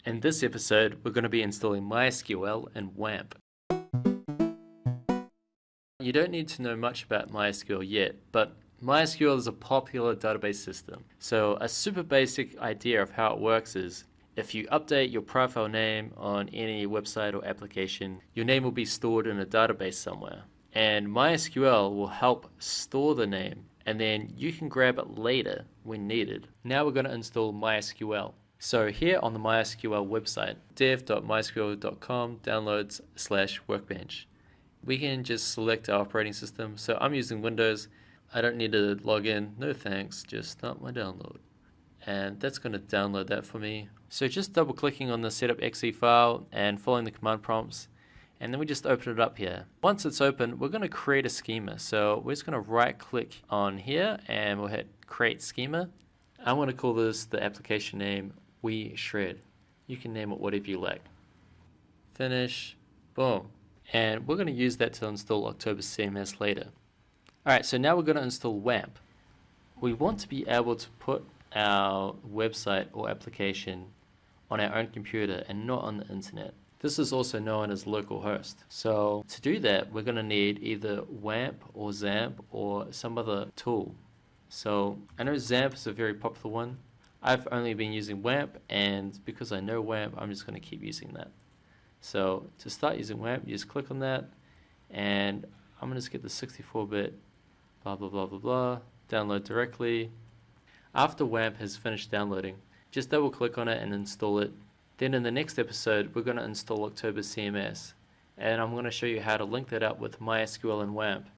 In this episode, we're going to be installing MySQL and Wamp. You don't need to know much about MySQL yet, but MySQL is a popular database system. So a super basic idea of how it works is if you update your profile name on any website or application, your name will be stored in a database somewhere. And MySQL will help store the name, and then you can grab it later when needed. Now we're going to install MySQL. So here on the MySQL website, dev.mysql.com downloads/workbench. We can just select our operating system. So I'm using Windows. I don't need to log in. No thanks. Just start my download. And that's going to download that for me. So just double clicking on the setup.exe file and following the command prompts. And then we just open it up here. Once it's open, we're going to create a schema. So we're just going to right click on here and we'll hit create schema. I'm going to call this the application name We Shred. You can name it whatever you like. Finish. Boom. And we're going to use that to install OctoberCMS later. Alright, so now we're going to install Wamp. We want to be able to put our website or application on our own computer and not on the internet. This is also known as localhost. So to do that, we're going to need either Wamp or Xampp or some other tool. So I know Xampp is a very popular one. I've only been using Wamp, and because I know Wamp, I'm just going to keep using that. So to start using Wamp, you just click on that, and I'm going to just get the 64-bit blah blah blah blah blah, download directly. After Wamp has finished downloading, just double click on it and install it. Then in the next episode, we're going to install OctoberCMS, and I'm going to show you how to link that up with MySQL and Wamp.